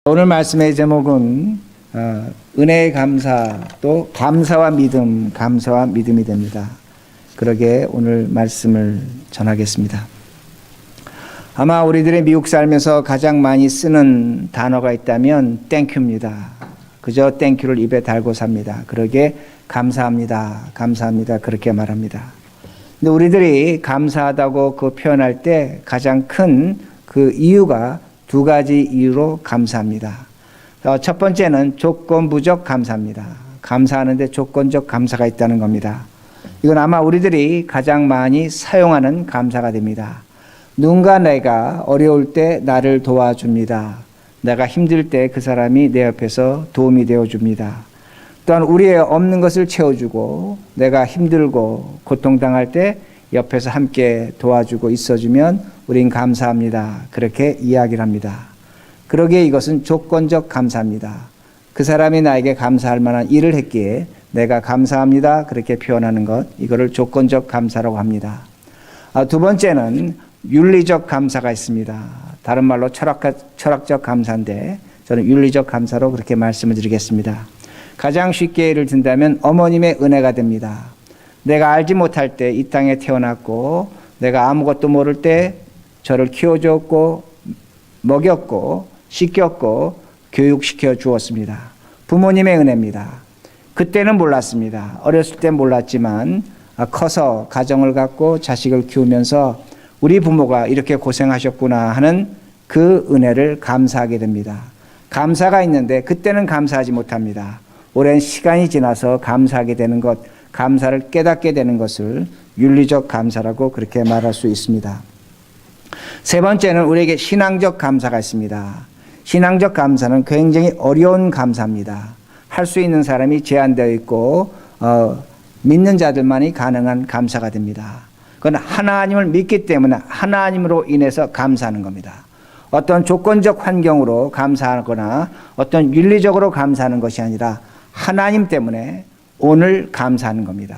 오늘 말씀의 제목은 은혜의 감사, 또 감사와 믿음, 감사와 믿음이 됩니다. 그러게 오늘 말씀을 전하겠습니다. 아마 우리들의 미국 살면서 가장 많이 쓰는 단어가 있다면 땡큐입니다. 그저 땡큐를 입에 달고 삽니다. 그러게 감사합니다, 감사합니다 그렇게 말합니다. 근데 우리들이 감사하다고 그 표현할 때 가장 큰 그 이유가 두 가지 이유로 감사합니다. 첫 번째는 조건부적 감사입니다. 감사하는데 조건적 감사가 있다는 겁니다. 이건 아마 우리들이 가장 많이 사용하는 감사가 됩니다. 누군가 내가 어려울 때 나를 도와줍니다. 내가 힘들 때 그 사람이 내 옆에서 도움이 되어줍니다. 또한 우리의 없는 것을 채워주고 내가 힘들고 고통당할 때 옆에서 함께 도와주고 있어주면 우린 감사합니다. 그렇게 이야기를 합니다. 그러기에 이것은 조건적 감사입니다. 그 사람이 나에게 감사할 만한 일을 했기에 내가 감사합니다. 그렇게 표현하는 것, 이거를 조건적 감사라고 합니다. 두 번째는 윤리적 감사가 있습니다. 다른 말로 철학적 감사인데 저는 윤리적 감사로 그렇게 말씀을 드리겠습니다. 가장 쉽게 예를 든다면 어머님의 은혜가 됩니다. 내가 알지 못할 때 이 땅에 태어났고 내가 아무것도 모를 때 저를 키워줬고 먹였고 씻겼고 교육시켜 주었습니다. 부모님의 은혜입니다. 그때는 몰랐습니다. 어렸을 때 몰랐지만 커서 가정을 갖고 자식을 키우면서 우리 부모가 이렇게 고생하셨구나 하는 그 은혜를 감사하게 됩니다. 감사가 있는데 그때는 감사하지 못합니다. 오랜 시간이 지나서 감사하게 되는 것, 감사를 깨닫게 되는 것을 윤리적 감사라고 그렇게 말할 수 있습니다. 세 번째는 우리에게 신앙적 감사가 있습니다. 신앙적 감사는 굉장히 어려운 감사입니다. 할 수 있는 사람이 제한되어 있고 믿는 자들만이 가능한 감사가 됩니다. 그건 하나님을 믿기 때문에 하나님으로 인해서 감사하는 겁니다. 어떤 조건적 환경으로 감사하거나 어떤 윤리적으로 감사하는 것이 아니라 하나님 때문에 오늘 감사하는 겁니다.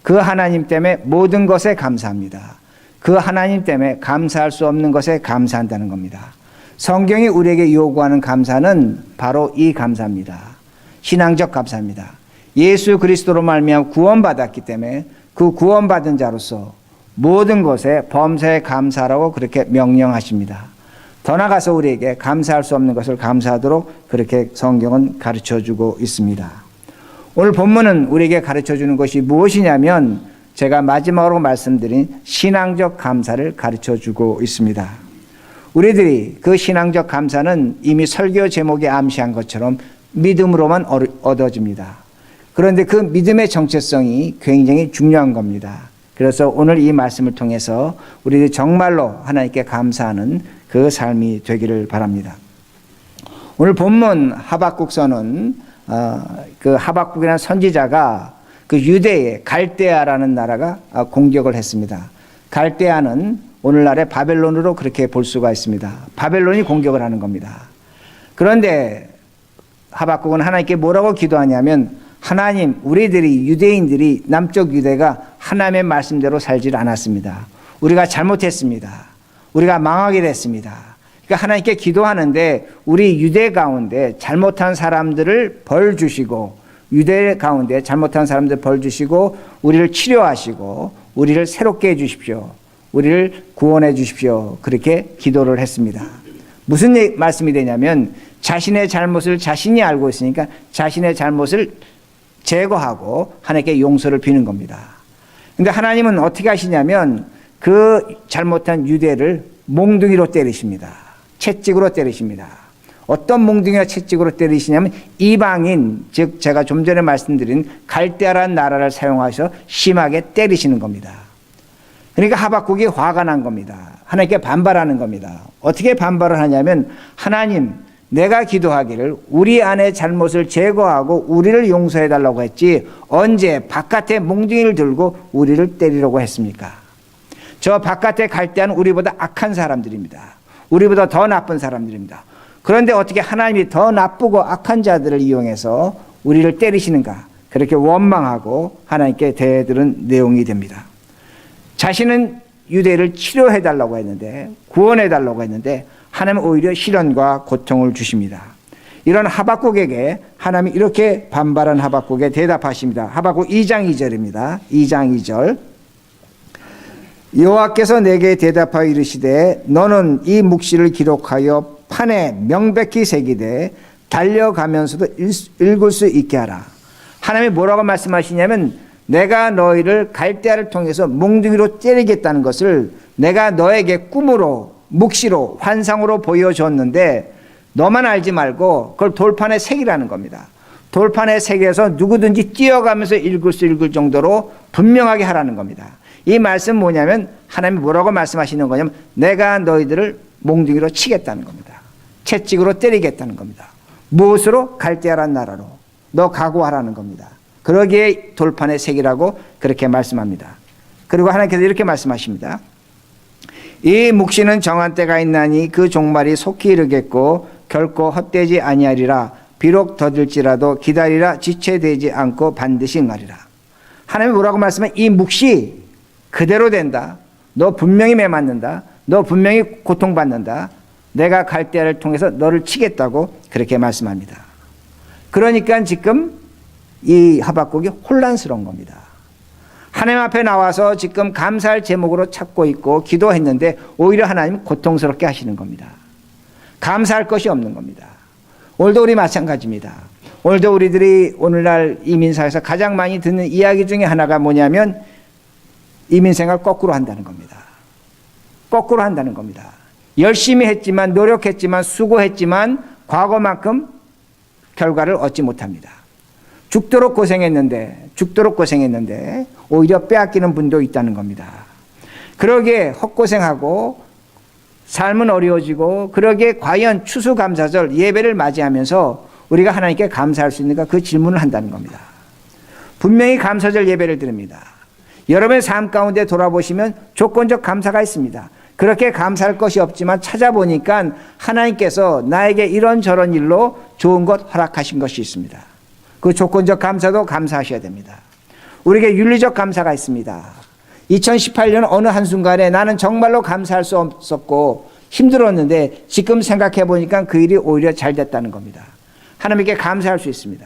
그 하나님 때문에 모든 것에 감사합니다. 그 하나님 때문에 감사할 수 없는 것에 감사한다는 겁니다. 성경이 우리에게 요구하는 감사는 바로 이 감사입니다. 신앙적 감사입니다. 예수 그리스도로 말미암아 구원받았기 때문에 그 구원받은 자로서 모든 것에 범사에 감사라고 그렇게 명령하십니다. 더 나아가서 우리에게 감사할 수 없는 것을 감사하도록 그렇게 성경은 가르쳐주고 있습니다. 오늘 본문은 우리에게 가르쳐주는 것이 무엇이냐면 제가 마지막으로 말씀드린 신앙적 감사를 가르쳐주고 있습니다. 우리들이 그 신앙적 감사는 이미 설교 제목에 암시한 것처럼 믿음으로만 얻어집니다. 그런데 그 믿음의 정체성이 굉장히 중요한 겁니다. 그래서 오늘 이 말씀을 통해서 우리들이 정말로 하나님께 감사하는 그 삶이 되기를 바랍니다. 오늘 본문 하박국서는 그 하박국이라는 선지자가 그 유대의 갈대아라는 나라가 공격을 했습니다. 갈대아는 오늘날의 바벨론으로 그렇게 볼 수가 있습니다. 바벨론이 공격을 하는 겁니다. 그런데 하박국은 하나님께 뭐라고 기도하냐면 하나님, 우리들이 유대인들이 남쪽 유대가 하나님의 말씀대로 살지 않았습니다. 우리가 잘못했습니다. 우리가 망하게 됐습니다. 그러니까 하나님께 기도하는데 우리 유대 가운데 잘못한 사람들을 벌 주시고 유대 가운데 잘못한 사람들 벌 주시고 우리를 치료하시고 우리를 새롭게 해 주십시오. 우리를 구원해 주십시오. 그렇게 기도를 했습니다. 무슨 말씀이 되냐면 자신의 잘못을 자신이 알고 있으니까 자신의 잘못을 제거하고 하나님께 용서를 비는 겁니다. 그런데 하나님은 어떻게 하시냐면 그 잘못한 유대를 몽둥이로 때리십니다. 채찍으로 때리십니다. 어떤 몽둥이와 채찍으로 때리시냐면 이방인, 즉 제가 좀 전에 말씀드린 갈대아라는 나라를 사용하셔서 심하게 때리시는 겁니다. 그러니까 하박국이 화가 난 겁니다. 하나님께 반발하는 겁니다. 어떻게 반발을 하냐면 하나님, 내가 기도하기를 우리 안의 잘못을 제거하고 우리를 용서해 달라고 했지 언제 바깥에 몽둥이를 들고 우리를 때리려고 했습니까? 저 바깥에 갈대아는 우리보다 악한 사람들입니다. 우리보다 더 나쁜 사람들입니다. 그런데 어떻게 하나님이 더 나쁘고 악한 자들을 이용해서 우리를 때리시는가? 그렇게 원망하고 하나님께 대들은 내용이 됩니다. 자신은 유대를 치료해 달라고 했는데, 구원해 달라고 했는데 하나님은 오히려 시련과 고통을 주십니다. 이런 하박국에게 하나님이 이렇게 반발한 하박국에 대답하십니다. 하박국 2장 2절입니다. 2장 2절. 여호와께서 내게 대답하여 이르시되 너는 이 묵시를 기록하여 판에 명백히 새기되 달려가면서도 읽을 수 있게 하라. 하나님이 뭐라고 말씀하시냐면 내가 너희를 갈대아를 통해서 몽둥이로 때리겠다는 것을 내가 너에게 꿈으로 묵시로 환상으로 보여줬는데 너만 알지 말고 그걸 돌판에 새기라는 겁니다. 돌판에 새겨서 누구든지 뛰어가면서 읽을 수 있을 정도로 분명하게 하라는 겁니다. 이 말씀 뭐냐면 하나님이 뭐라고 말씀하시는 거냐면 내가 너희들을 몽둥이로 치겠다는 겁니다. 채찍으로 때리겠다는 겁니다. 무엇으로? 갈대아란 나라로. 너 각오하라는 겁니다. 그러기에 돌판에 새기라고 그렇게 말씀합니다. 그리고 하나님께서 이렇게 말씀하십니다. 이 묵시는 정한 때가 있나니 그 종말이 속히 이르겠고 결코 헛되지 아니하리라. 비록 더딜지라도 기다리라. 지체되지 않고 반드시 응하리라. 하나님이 뭐라고 말씀해? 이 묵시 그대로 된다. 너 분명히 매 맞는다. 너 분명히 고통받는다. 내가 갈대아를 통해서 너를 치겠다고 그렇게 말씀합니다. 그러니까 지금 이 하박국이 혼란스러운 겁니다. 하나님 앞에 나와서 지금 감사할 제목으로 찾고 있고 기도했는데 오히려 하나님은 고통스럽게 하시는 겁니다. 감사할 것이 없는 겁니다. 오늘도 우리 마찬가지입니다. 오늘도 우리들이 오늘날 이민사에서 가장 많이 듣는 이야기 중에 하나가 뭐냐면 이민생활 거꾸로 한다는 겁니다. 거꾸로 한다는 겁니다. 열심히 했지만 노력했지만 수고했지만 과거만큼 결과를 얻지 못합니다. 죽도록 고생했는데 오히려 빼앗기는 분도 있다는 겁니다. 그러기에 헛고생하고 삶은 어려워지고 그러기에 과연 추수감사절 예배를 맞이하면서 우리가 하나님께 감사할 수 있는가 그 질문을 한다는 겁니다. 분명히 감사절 예배를 드립니다. 여러분의 삶 가운데 돌아보시면 조건적 감사가 있습니다. 그렇게 감사할 것이 없지만 찾아보니까 하나님께서 나에게 이런저런 일로 좋은 것 허락하신 것이 있습니다. 그 조건적 감사도 감사하셔야 됩니다. 우리에게 윤리적 감사가 있습니다. 2018년 어느 한순간에 나는 정말로 감사할 수 없었고 힘들었는데 지금 생각해 보니까 그 일이 오히려 잘 됐다는 겁니다. 하나님께 감사할 수 있습니다.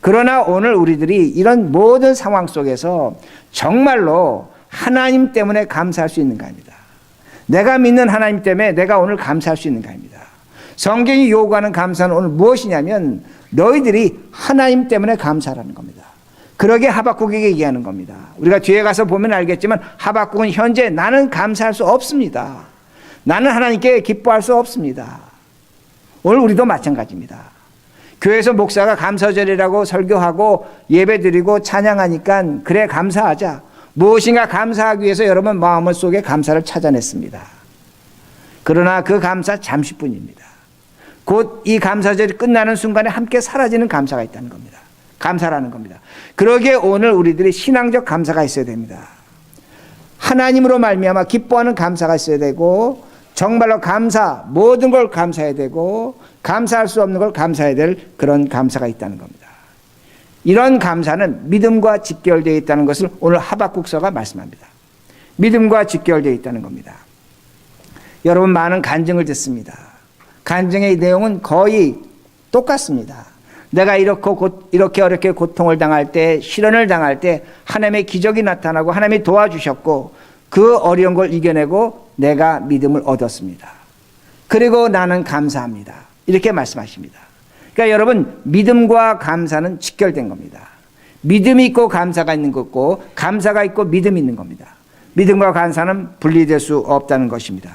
그러나 오늘 우리들이 이런 모든 상황 속에서 정말로 하나님 때문에 감사할 수 있는가 합니다. 내가 믿는 하나님 때문에 내가 오늘 감사할 수 있는가 합니다. 성경이 요구하는 감사는 오늘 무엇이냐면 너희들이 하나님 때문에 감사하라는 겁니다. 그러게 하박국에게 얘기하는 겁니다. 우리가 뒤에 가서 보면 알겠지만 하박국은 현재 나는 감사할 수 없습니다. 나는 하나님께 기뻐할 수 없습니다. 오늘 우리도 마찬가지입니다. 교회에서 목사가 감사절이라고 설교하고 예배드리고 찬양하니까 그래 감사하자. 무엇인가 감사하기 위해서 여러분 마음 속에 감사를 찾아냈습니다. 그러나 그 감사 잠시뿐입니다. 곧 이 감사절이 끝나는 순간에 함께 사라지는 감사가 있다는 겁니다. 감사라는 겁니다. 그러기에 오늘 우리들이 신앙적 감사가 있어야 됩니다. 하나님으로 말미암아 기뻐하는 감사가 있어야 되고 정말로 감사 모든 걸 감사해야 되고 감사할 수 없는 걸 감사해야 될 그런 감사가 있다는 겁니다. 이런 감사는 믿음과 직결되어 있다는 것을 오늘 하박국서가 말씀합니다. 믿음과 직결되어 있다는 겁니다. 여러분 많은 간증을 듣습니다. 간증의 내용은 거의 똑같습니다. 내가 이렇게 어렵게 고통을 당할 때 시련을 당할 때 하나님의 기적이 나타나고 하나님이 도와주셨고 그 어려운 걸 이겨내고 내가 믿음을 얻었습니다. 그리고 나는 감사합니다. 이렇게 말씀하십니다. 그러니까 여러분 믿음과 감사는 직결된 겁니다. 믿음이 있고 감사가 있는 거고 감사가 있고 믿음이 있는 겁니다. 믿음과 감사는 분리될 수 없다는 것입니다.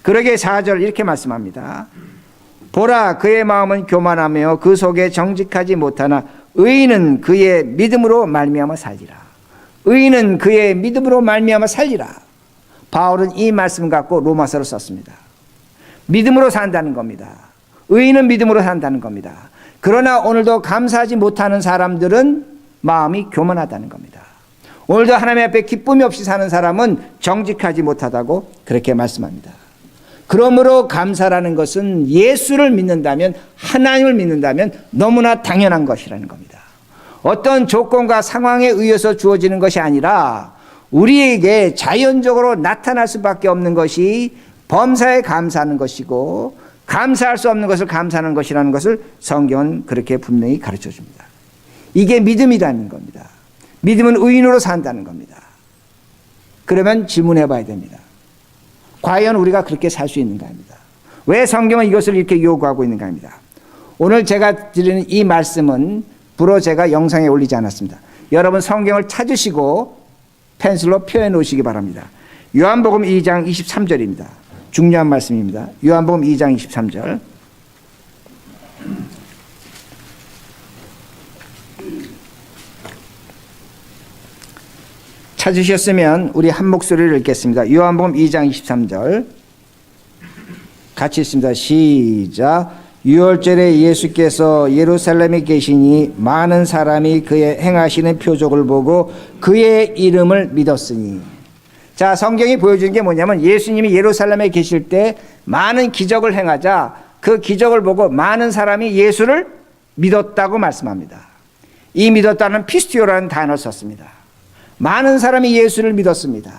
그러기에 4절 이렇게 말씀합니다. 보라 그의 마음은 교만하며 그 속에 정직하지 못하나 의인은 그의 믿음으로 말미암아 살리라. 의인은 그의 믿음으로 말미암아 살리라. 바울은 이 말씀 갖고 로마서를 썼습니다. 믿음으로 산다는 겁니다. 의인은 믿음으로 산다는 겁니다. 그러나 오늘도 감사하지 못하는 사람들은 마음이 교만하다는 겁니다. 오늘도 하나님 앞에 기쁨이 없이 사는 사람은 정직하지 못하다고 그렇게 말씀합니다. 그러므로 감사라는 것은 예수를 믿는다면 하나님을 믿는다면 너무나 당연한 것이라는 겁니다. 어떤 조건과 상황에 의해서 주어지는 것이 아니라 우리에게 자연적으로 나타날 수밖에 없는 것이 범사에 감사하는 것이고 감사할 수 없는 것을 감사하는 것이라는 것을 성경은 그렇게 분명히 가르쳐 줍니다. 이게 믿음이라는 겁니다. 믿음은 의인으로 산다는 겁니다. 그러면 질문해 봐야 됩니다. 과연 우리가 그렇게 살 수 있는가 합니다. 왜 성경은 이것을 이렇게 요구하고 있는가 합니다. 오늘 제가 드리는 이 말씀은 불어 제가 영상에 올리지 않았습니다. 여러분 성경을 찾으시고 펜슬로 표해 놓으시기 바랍니다. 요한복음 2장 23절입니다. 중요한 말씀입니다. 요한복음 2장 23절. 찾으셨으면 우리 한 목소리를 읽겠습니다. 요한복음 2장 23절 같이 읽습니다. 시작. 유월절에 예수께서 예루살렘에 계시니 많은 사람이 그의 행하시는 표적을 보고 그의 이름을 믿었으니. 자, 성경이 보여주는 게 뭐냐면 예수님이 예루살렘에 계실 때 많은 기적을 행하자 그 기적을 보고 많은 사람이 예수를 믿었다고 말씀합니다. 이 믿었다는 피스티오라는 단어를 썼습니다. 많은 사람이 예수를 믿었습니다.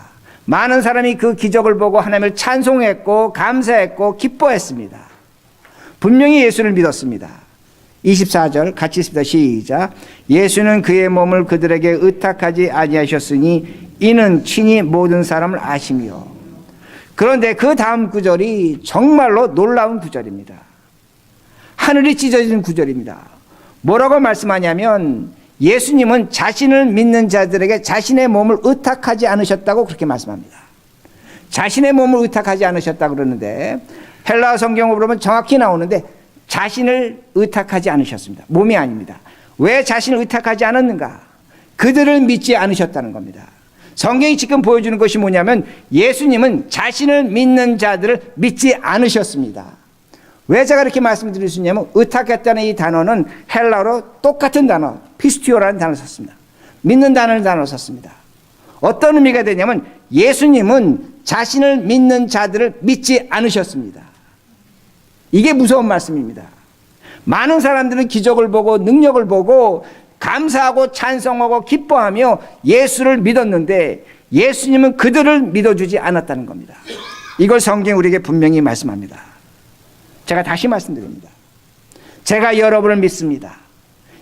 많은 사람이 그 기적을 보고 하나님을 찬송했고 감사했고 기뻐했습니다. 분명히 예수를 믿었습니다. 24절 같이 읽습니다. 시작. 예수는 그의 몸을 그들에게 의탁하지 아니하셨으니 이는 친히 모든 사람을 아시며. 그런데 그 다음 구절이 정말로 놀라운 구절입니다. 하늘이 찢어지는 구절입니다. 뭐라고 말씀하냐면 예수님은 자신을 믿는 자들에게 자신의 몸을 의탁하지 않으셨다고 그렇게 말씀합니다. 자신의 몸을 의탁하지 않으셨다고 그러는데 헬라어 성경으로 보면 정확히 나오는데 자신을 의탁하지 않으셨습니다. 몸이 아닙니다. 왜 자신을 의탁하지 않았는가? 그들을 믿지 않으셨다는 겁니다. 성경이 지금 보여주는 것이 뭐냐면 예수님은 자신을 믿는 자들을 믿지 않으셨습니다. 왜 제가 이렇게 말씀드릴 수 있냐면 의탁했다는 이 단어는 헬라어로 똑같은 단어 피스티오라는 단어를 썼습니다. 믿는다는 단어를 썼습니다. 어떤 의미가 되냐면 예수님은 자신을 믿는 자들을 믿지 않으셨습니다. 이게 무서운 말씀입니다. 많은 사람들은 기적을 보고 능력을 보고 감사하고 찬송하고 기뻐하며 예수를 믿었는데 예수님은 그들을 믿어주지 않았다는 겁니다. 이걸 성경이 우리에게 분명히 말씀합니다. 제가 다시 말씀드립니다. 제가 여러분을 믿습니다.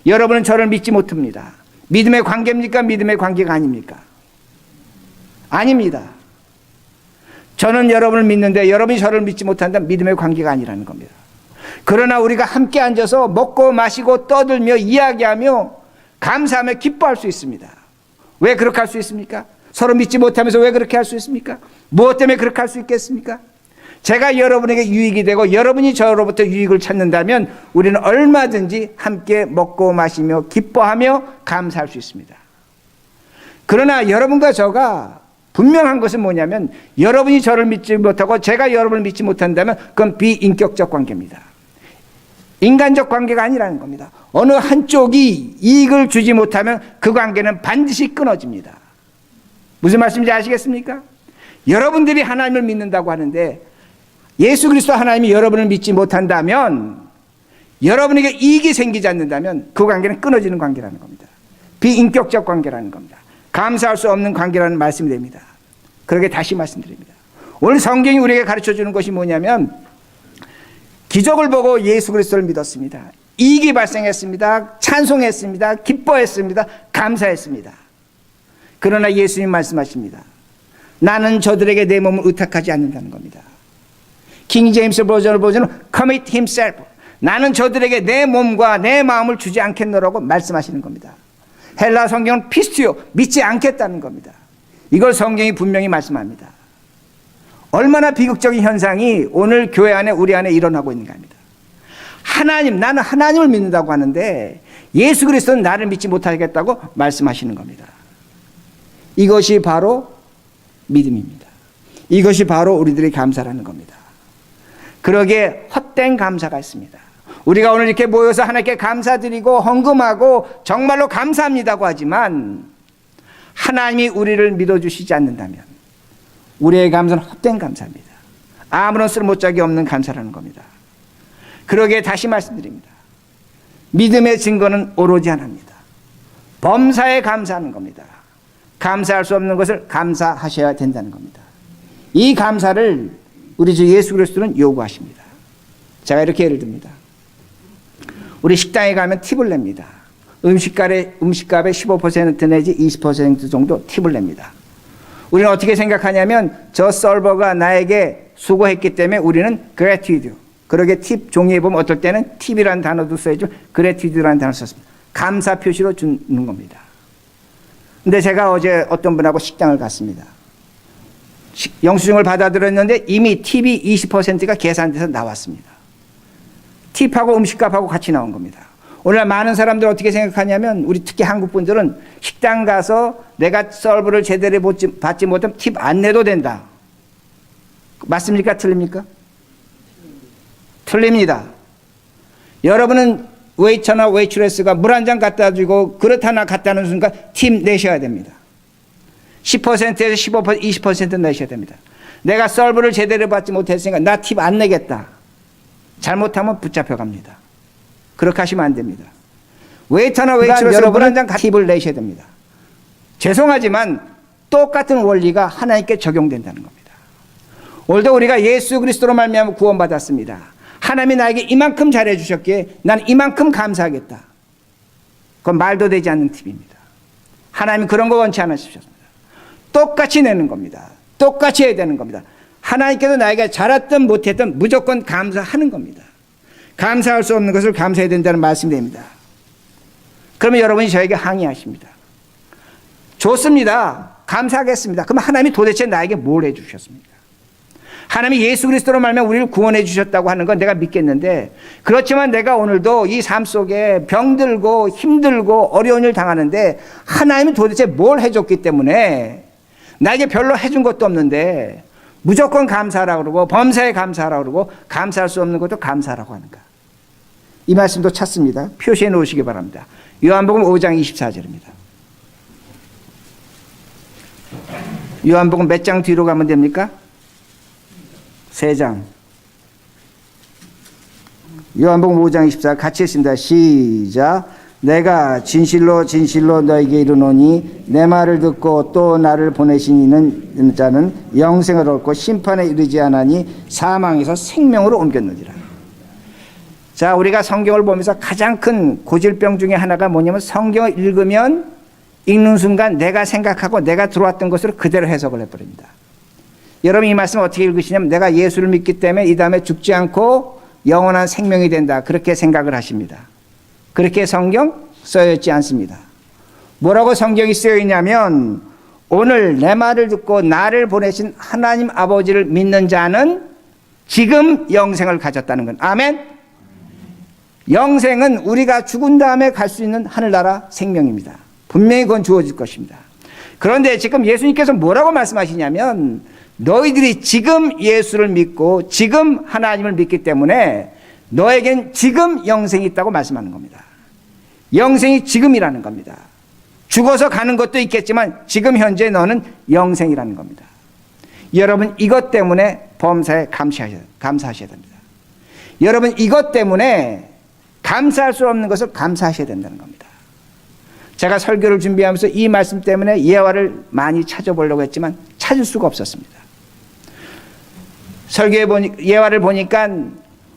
여러분은 저를 믿지 못합니다. 믿음의 관계입니까? 믿음의 관계가 아닙니까? 아닙니다. 저는 여러분을 믿는데 여러분이 저를 믿지 못한다면 믿음의 관계가 아니라는 겁니다. 그러나 우리가 함께 앉아서 먹고 마시고 떠들며 이야기하며 감사하며 기뻐할 수 있습니다. 왜 그렇게 할 수 있습니까? 서로 믿지 못하면서 왜 그렇게 할 수 있습니까? 무엇 때문에 그렇게 할 수 있겠습니까? 제가 여러분에게 유익이 되고 여러분이 저로부터 유익을 찾는다면 우리는 얼마든지 함께 먹고 마시며 기뻐하며 감사할 수 있습니다. 그러나 여러분과 저가 분명한 것은 뭐냐면 여러분이 저를 믿지 못하고 제가 여러분을 믿지 못한다면 그건 비인격적 관계입니다. 인간적 관계가 아니라는 겁니다. 어느 한쪽이 이익을 주지 못하면 그 관계는 반드시 끊어집니다. 무슨 말씀인지 아시겠습니까? 여러분들이 하나님을 믿는다고 하는데 예수 그리스도 하나님이 여러분을 믿지 못한다면 여러분에게 이익이 생기지 않는다면 그 관계는 끊어지는 관계라는 겁니다. 비인격적 관계라는 겁니다. 감사할 수 없는 관계라는 말씀이 됩니다. 그렇게 다시 말씀드립니다. 오늘 성경이 우리에게 가르쳐주는 것이 뭐냐면 기적을 보고 예수 그리스도를 믿었습니다. 이익이 발생했습니다. 찬송했습니다. 기뻐했습니다. 감사했습니다. 그러나 예수님 말씀하십니다. 나는 저들에게 내 몸을 의탁하지 않는다는 겁니다. 킹 제임스 버전을 보면 commit himself. 나는 저들에게 내 몸과 내 마음을 주지 않겠노라고 말씀하시는 겁니다. 헬라 성경은 피스티오, 믿지 않겠다는 겁니다. 이걸 성경이 분명히 말씀합니다. 얼마나 비극적인 현상이 오늘 교회 안에 우리 안에 일어나고 있는가 합니다. 하나님, 나는 하나님을 믿는다고 하는데 예수 그리스도는 나를 믿지 못하겠다고 말씀하시는 겁니다. 이것이 바로 믿음입니다. 이것이 바로 우리들의 감사라는 겁니다. 그러기에 헛된 감사가 있습니다. 우리가 오늘 이렇게 모여서 하나님께 감사드리고 헌금하고 정말로 감사합니다고 하지만 하나님이 우리를 믿어주시지 않는다면 우리의 감사는 헛된 감사입니다. 아무런 쓸모짝이 없는 감사라는 겁니다. 그러기에 다시 말씀드립니다. 믿음의 증거는 오로지 하나입니다. 범사에 감사하는 겁니다. 감사할 수 없는 것을 감사하셔야 된다는 겁니다. 이 감사를 우리 주 예수 그리스도는 요구하십니다. 제가 이렇게 예를 듭니다. 우리 식당에 가면 팁을 냅니다. 음식값의 15% 내지 20% 정도 팁을 냅니다. 우리는 어떻게 생각하냐면 저 서버가 나에게 수고했기 때문에 우리는 gratitude. 그러게 팁 종이에 보면 어떨 때는 팁이라는 단어도 써야죠. gratitude라는 단어를 썼습니다. 감사 표시로 주는 겁니다. 근데 제가 어제 어떤 분하고 식당을 갔습니다. 영수증을 받아들였는데 이미 팁이 20%가 계산돼서 나왔습니다. 팁하고 음식값하고 같이 나온 겁니다. 오늘날 많은 사람들 어떻게 생각하냐면 우리 특히 한국 분들은 식당 가서 내가 서브를 제대로 받지 못하면 팁 안 내도 된다. 맞습니까? 틀립니까? 틀립니다. 여러분은 웨이터나 웨이트레스가 물 한 잔 갖다 주고 그릇 하나 갖다 놓은 순간 팁 내셔야 됩니다. 10%에서 15%, 20% 내셔야 됩니다. 내가 서브를 제대로 받지 못했으니까 나 팁 안 내겠다. 잘못하면 붙잡혀 갑니다. 그렇게 하시면 안 됩니다. 웨이터나 웨이트레스가 물 한 잔 팁을 내셔야 됩니다. 죄송하지만 똑같은 원리가 하나님께 적용된다는 겁니다. 오늘도 우리가 예수 그리스도로 말미암아 구원받았습니다. 하나님이 나에게 이만큼 잘해주셨기에 나는 이만큼 감사하겠다. 그건 말도 되지 않는 팁입니다. 하나님이 그런 거 원치 않으셨습니다. 똑같이 내는 겁니다. 똑같이 해야 되는 겁니다. 하나님께서 나에게 잘했든 못했든 무조건 감사하는 겁니다. 감사할 수 없는 것을 감사해야 된다는 말씀입니다. 그러면 여러분이 저에게 항의하십니다. 좋습니다. 감사하겠습니다. 그럼 하나님이 도대체 나에게 뭘 해주셨습니까? 하나님이 예수 그리스도로 말하면 우리를 구원해 주셨다고 하는 건 내가 믿겠는데, 그렇지만 내가 오늘도 이 삶 속에 병들고 힘들고 어려운 일 당하는데 하나님이 도대체 뭘 해줬기 때문에 나에게 별로 해준 것도 없는데 무조건 감사하라고 그러고 범사에 감사하라고 그러고 감사할 수 없는 것도 감사하라고 하는가? 이 말씀도 찾습니다. 표시해 놓으시기 바랍니다. 요한복음 5장 24절입니다. 요한복음 몇 장 뒤로 가면 됩니까? 3장. 요한복음 5장 24 같이 했습니다. 시작. 내가 진실로 진실로 너에게 이르노니 내 말을 듣고 또 나를 보내신 이는 자는 영생을 얻고 심판에 이르지 않으니 사망에서 생명으로 옮겼느니라. 자, 우리가 성경을 보면서 가장 큰 고질병 중에 하나가 뭐냐면 성경을 읽으면 읽는 순간 내가 생각하고 내가 들어왔던 것으로 그대로 해석을 해버립니다. 여러분 이 말씀 어떻게 읽으시냐면 내가 예수를 믿기 때문에 이 다음에 죽지 않고 영원한 생명이 된다. 그렇게 생각을 하십니다. 그렇게 성경 써있지 않습니다. 뭐라고 성경이 쓰여있냐면 오늘 내 말을 듣고 나를 보내신 하나님 아버지를 믿는 자는 지금 영생을 가졌다는 건. 아멘. 영생은 우리가 죽은 다음에 갈 수 있는 하늘나라 생명입니다. 분명히 그건 주어질 것입니다. 그런데 지금 예수님께서 뭐라고 말씀하시냐면 너희들이 지금 예수를 믿고 지금 하나님을 믿기 때문에 너에겐 지금 영생이 있다고 말씀하는 겁니다. 영생이 지금이라는 겁니다. 죽어서 가는 것도 있겠지만 지금 현재 너는 영생이라는 겁니다. 여러분 이것 때문에 범사에 감사하셔야 됩니다. 여러분 이것 때문에 감사할 수 없는 것을 감사하셔야 된다는 겁니다. 제가 설교를 준비하면서 이 말씀 때문에 예화를 많이 찾아보려고 했지만 찾을 수가 없었습니다. 예화를 보니까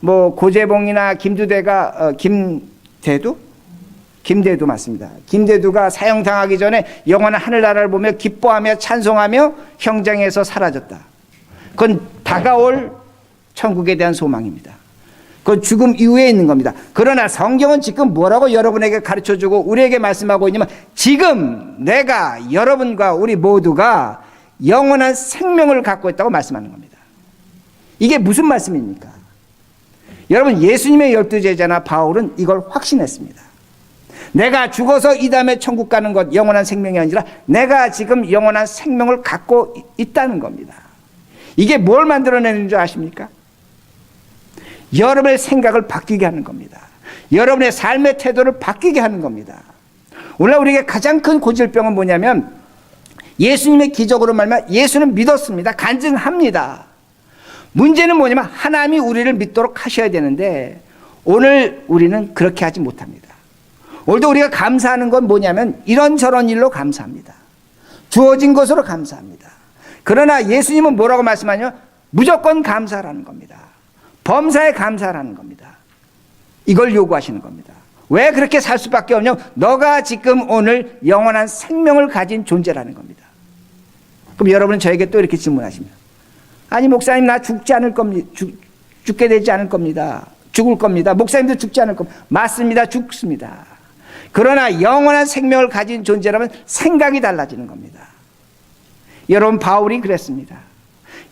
뭐 고재봉이나 김두대가 김대두 맞습니다. 김대두가 사형당하기 전에 영원한 하늘나라를 보며 기뻐하며 찬송하며 형장에서 사라졌다. 그건 다가올 천국에 대한 소망입니다. 그건 죽음 이후에 있는 겁니다. 그러나 성경은 지금 뭐라고 여러분에게 가르쳐주고 우리에게 말씀하고 있냐면 지금 내가 여러분과 우리 모두가 영원한 생명을 갖고 있다고 말씀하는 겁니다. 이게 무슨 말씀입니까? 여러분 예수님의 12제자나 바울은 이걸 확신했습니다. 내가 죽어서 이 다음에 천국 가는 것 영원한 생명이 아니라 내가 지금 영원한 생명을 갖고 있다는 겁니다. 이게 뭘 만들어내는 줄 아십니까? 여러분의 생각을 바뀌게 하는 겁니다. 여러분의 삶의 태도를 바뀌게 하는 겁니다. 오늘 우리에게 가장 큰 고질병은 뭐냐면 예수님의 기적으로 말하면 예수는 믿었습니다. 간증합니다. 문제는 뭐냐면 하나님이 우리를 믿도록 하셔야 되는데 오늘 우리는 그렇게 하지 못합니다. 오늘도 우리가 감사하는 건 뭐냐면 이런저런 일로 감사합니다. 주어진 것으로 감사합니다. 그러나 예수님은 뭐라고 말씀하냐면 무조건 감사라는 겁니다. 범사에 감사하라는 겁니다. 이걸 요구하시는 겁니다. 왜 그렇게 살 수밖에 없냐면 너가 지금 오늘 영원한 생명을 가진 존재라는 겁니다. 그럼 여러분은 저에게 또 이렇게 질문하십니다. 아니 목사님 나 죽지 않을 겁니다. 죽게 되지 않을 겁니다. 죽을 겁니다. 목사님도 죽지 않을 겁니다. 맞습니다. 죽습니다. 그러나 영원한 생명을 가진 존재라면 생각이 달라지는 겁니다. 여러분 바울이 그랬습니다.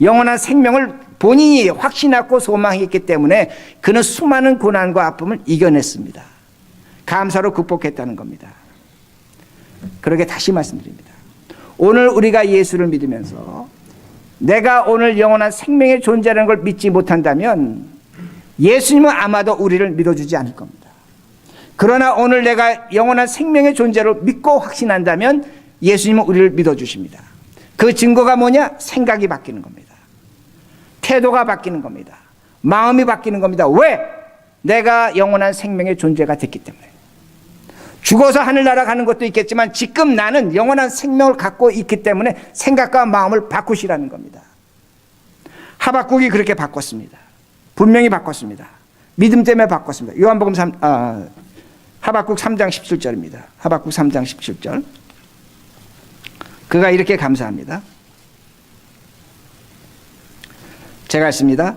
영원한 생명을 본인이 확신하고 소망했기 때문에 그는 수많은 고난과 아픔을 이겨냈습니다. 감사로 극복했다는 겁니다. 그러게 다시 말씀드립니다. 오늘 우리가 예수를 믿으면서 내가 오늘 영원한 생명의 존재라는 걸 믿지 못한다면 예수님은 아마도 우리를 믿어주지 않을 겁니다. 그러나 오늘 내가 영원한 생명의 존재를 믿고 확신한다면 예수님은 우리를 믿어주십니다. 그 증거가 뭐냐? 생각이 바뀌는 겁니다. 태도가 바뀌는 겁니다. 마음이 바뀌는 겁니다. 왜? 내가 영원한 생명의 존재가 됐기 때문에. 죽어서 하늘나라 가는 것도 있겠지만 지금 나는 영원한 생명을 갖고 있기 때문에 생각과 마음을 바꾸시라는 겁니다. 하박국이 그렇게 바꿨습니다. 분명히 바꿨습니다. 믿음 때문에 바꿨습니다. 요한복음 하박국 3장 17절입니다. 하박국 3장 17절. 그가 이렇게 감사합니다. 제가 했습니다.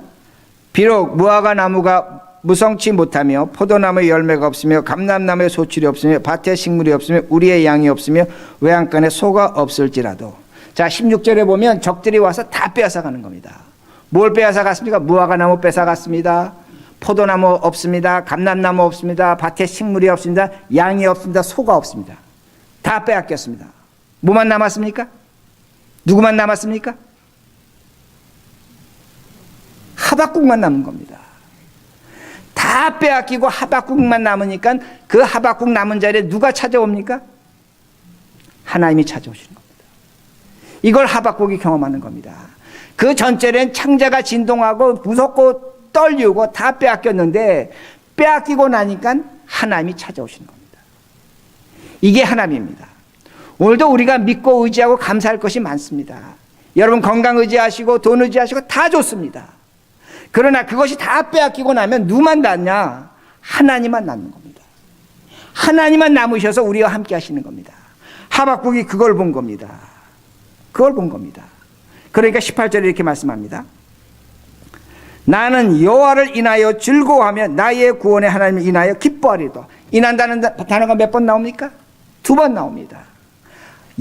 비록 무화과 나무가 무성치 못하며 포도나무에 열매가 없으며 감람나무에 소출이 없으며 밭에 식물이 없으며 우리의 양이 없으며 외양간에 소가 없을지라도. 자 16절에 보면 적들이 와서 다 빼앗아가는 겁니다. 뭘 빼앗아갔습니까? 무화과나무 뺏어갔습니다. 포도나무 없습니다. 감람나무 없습니다. 밭에 식물이 없습니다. 양이 없습니다. 소가 없습니다. 다 빼앗겼습니다. 뭐만 남았습니까? 누구만 남았습니까? 하박국만 남은 겁니다. 다 빼앗기고 하박국만 남으니까 그 하박국 남은 자리에 누가 찾아옵니까? 하나님이 찾아오시는 겁니다. 이걸 하박국이 경험하는 겁니다. 그 전절엔 창자가 진동하고 무섭고 떨리고 다 빼앗겼는데 빼앗기고 나니까 하나님이 찾아오시는 겁니다. 이게 하나님입니다. 오늘도 우리가 믿고 의지하고 감사할 것이 많습니다. 여러분 건강 의지하시고 돈 의지하시고 다 좋습니다. 그러나 그것이 다 빼앗기고 나면 누구만 남냐? 하나님만 남는 겁니다. 하나님만 남으셔서 우리와 함께 하시는 겁니다. 하박국이 그걸 본 겁니다. 그걸 본 겁니다. 그러니까 18절에 이렇게 말씀합니다. 나는 여호와를 인하여 즐거워하며 나의 구원의 하나님을 인하여 기뻐하리도. 인한다는 단어가 몇 번 나옵니까? 2번 나옵니다.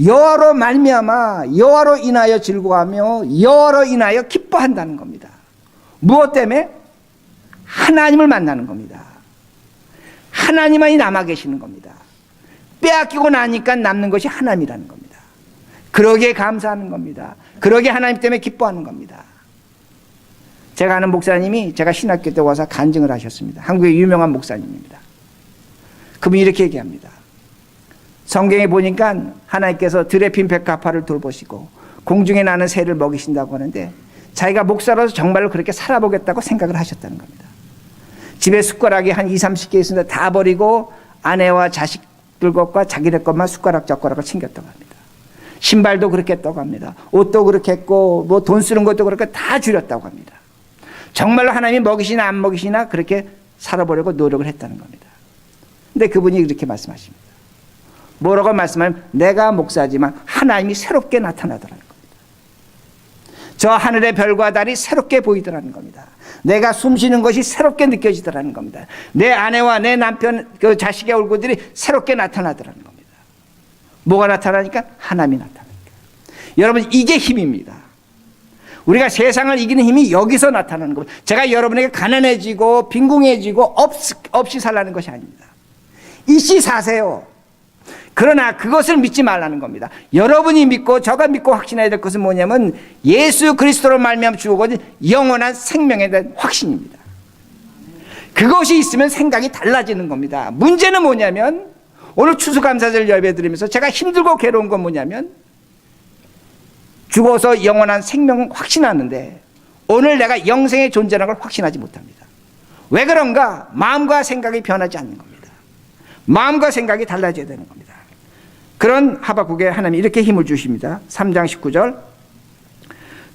여호와로 말미암아 여호와로 인하여 즐거워하며 여호와로 인하여 기뻐한다는 겁니다. 무엇 때문에? 하나님을 만나는 겁니다. 하나님만이 남아 계시는 겁니다. 빼앗기고 나니까 남는 것이 하나님이라는 겁니다. 그러기에 감사하는 겁니다. 그러기에 하나님 때문에 기뻐하는 겁니다. 제가 아는 목사님이 제가 신학교 때 와서 간증을 하셨습니다. 한국의 유명한 목사님입니다. 그분이 이렇게 얘기합니다. 성경에 보니까 하나님께서 들에 핀 백합화를 돌보시고 공중에 나는 새를 먹이신다고 하는데 자기가 목사로서 정말로 그렇게 살아보겠다고 생각을 하셨다는 겁니다. 집에 숟가락이 한 20-30개 있는데 다 버리고 아내와 자식들 것과 자기네 것만 숟가락 젓가락을 챙겼다고 합니다. 신발도 그렇게 했다고 합니다. 옷도 그렇게 했고 뭐 돈 쓰는 것도 그렇게 다 줄였다고 합니다. 정말로 하나님이 먹이시나 안 먹이시나 그렇게 살아보려고 노력을 했다는 겁니다. 근데 그분이 이렇게 말씀하십니다. 뭐라고 말씀하면 내가 목사지만 하나님이 새롭게 나타나더라는 겁니다. 저 하늘의 별과 달이 새롭게 보이더라는 겁니다. 내가 숨쉬는 것이 새롭게 느껴지더라는 겁니다. 내 아내와 내 남편, 그 자식의 얼굴들이 새롭게 나타나더라는 겁니다. 뭐가 나타나니까? 하나님이 나타나니까. 여러분 이게 힘입니다. 우리가 세상을 이기는 힘이 여기서 나타나는 겁니다. 제가 여러분에게 가난해지고 빈궁해지고 없이 살라는 것이 아닙니다. 이씨 사세요. 그러나 그것을 믿지 말라는 겁니다. 여러분이 믿고 저가 믿고 확신해야 될 것은 뭐냐면 예수 그리스도로 말미암아 주어진 영원한 생명에 대한 확신입니다. 그것이 있으면 생각이 달라지는 겁니다. 문제는 뭐냐면 오늘 추수감사절 예배드리면서 제가 힘들고 괴로운 건 뭐냐면 죽어서 영원한 생명을 확신하는데 오늘 내가 영생의 존재라는 걸 확신하지 못합니다. 왜 그런가? 마음과 생각이 변하지 않는 겁니다. 마음과 생각이 달라져야 되는 겁니다. 그런 하박국에 하나님이 이렇게 힘을 주십니다. 3장 19절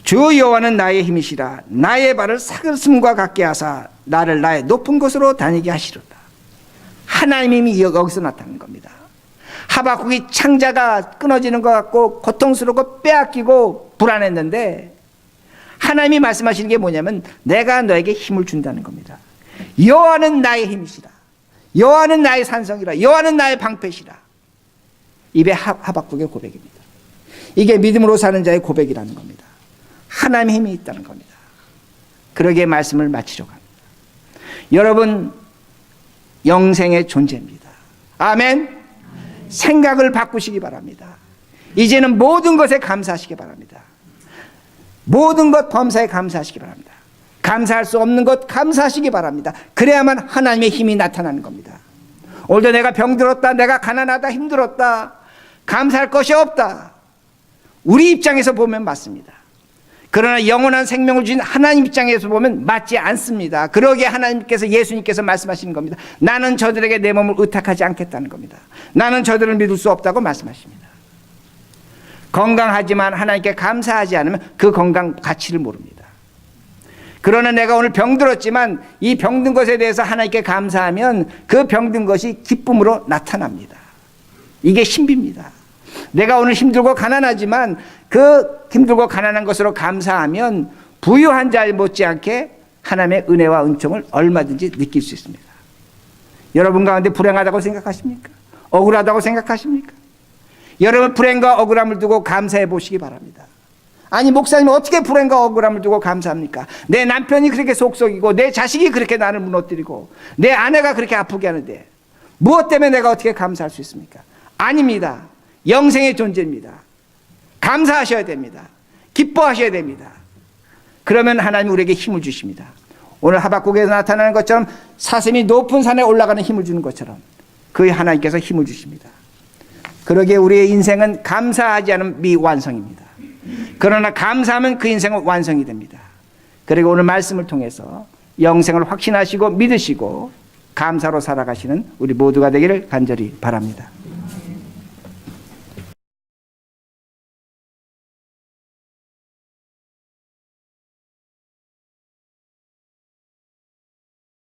주 여호와는 나의 힘이시라. 나의 발을 사슴과 같게 하사 나를 나의 높은 곳으로 다니게 하시로다. 하나님의 힘이 여기서 나타나는 겁니다. 하박국이 창자가 끊어지는 것 같고 고통스럽고 빼앗기고 불안했는데 하나님이 말씀하시는 게 뭐냐면 내가 너에게 힘을 준다는 겁니다. 여호와는 나의 힘이시라. 여호와는 나의 산성이라. 여호와는 나의 방패시라. 입에 하박국의 고백입니다. 이게 믿음으로 사는 자의 고백이라는 겁니다. 하나님의 힘이 있다는 겁니다. 그러기에 말씀을 마치려고 합니다. 여러분, 영생의 존재입니다. 아멘. 생각을 바꾸시기 바랍니다. 이제는 모든 것에 감사하시기 바랍니다. 모든 것 범사에 감사하시기 바랍니다. 감사할 수 없는 것 감사하시기 바랍니다. 그래야만 하나님의 힘이 나타나는 겁니다. 오늘도 내가 병들었다, 내가 가난하다, 힘들었다, 감사할 것이 없다. 우리 입장에서 보면 맞습니다. 그러나 영원한 생명을 주신 하나님 입장에서 보면 맞지 않습니다. 그러기에 하나님께서, 예수님께서 말씀하시는 겁니다. 나는 저들에게 내 몸을 의탁하지 않겠다는 겁니다. 나는 저들을 믿을 수 없다고 말씀하십니다. 건강하지만 하나님께 감사하지 않으면 그 건강 가치를 모릅니다. 그러나 내가 오늘 병들었지만 이 병든 것에 대해서 하나님께 감사하면 그 병든 것이 기쁨으로 나타납니다. 이게 신비입니다. 내가 오늘 힘들고 가난하지만 그 힘들고 가난한 것으로 감사하면 부유한 자 못지않게 하나님의 은혜와 은총을 얼마든지 느낄 수 있습니다. 여러분 가운데 불행하다고 생각하십니까? 억울하다고 생각하십니까? 여러분 불행과 억울함을 두고 감사해 보시기 바랍니다. 아니 목사님 어떻게 불행과 억울함을 두고 감사합니까? 내 남편이 그렇게 속썩이고 내 자식이 그렇게 나를 무너뜨리고 내 아내가 그렇게 아프게 하는데 무엇 때문에 내가 어떻게 감사할 수 있습니까? 아닙니다. 영생의 존재입니다. 감사하셔야 됩니다. 기뻐하셔야 됩니다. 그러면 하나님 우리에게 힘을 주십니다. 오늘 하박국에서 나타나는 것처럼 사슴이 높은 산에 올라가는 힘을 주는 것처럼 그 하나님께서 힘을 주십니다. 그러기에 우리의 인생은 감사하지 않으면 미완성입니다. 그러나 감사하면 그 인생은 완성이 됩니다. 그리고 오늘 말씀을 통해서 영생을 확신하시고 믿으시고 감사로 살아가시는 우리 모두가 되기를 간절히 바랍니다.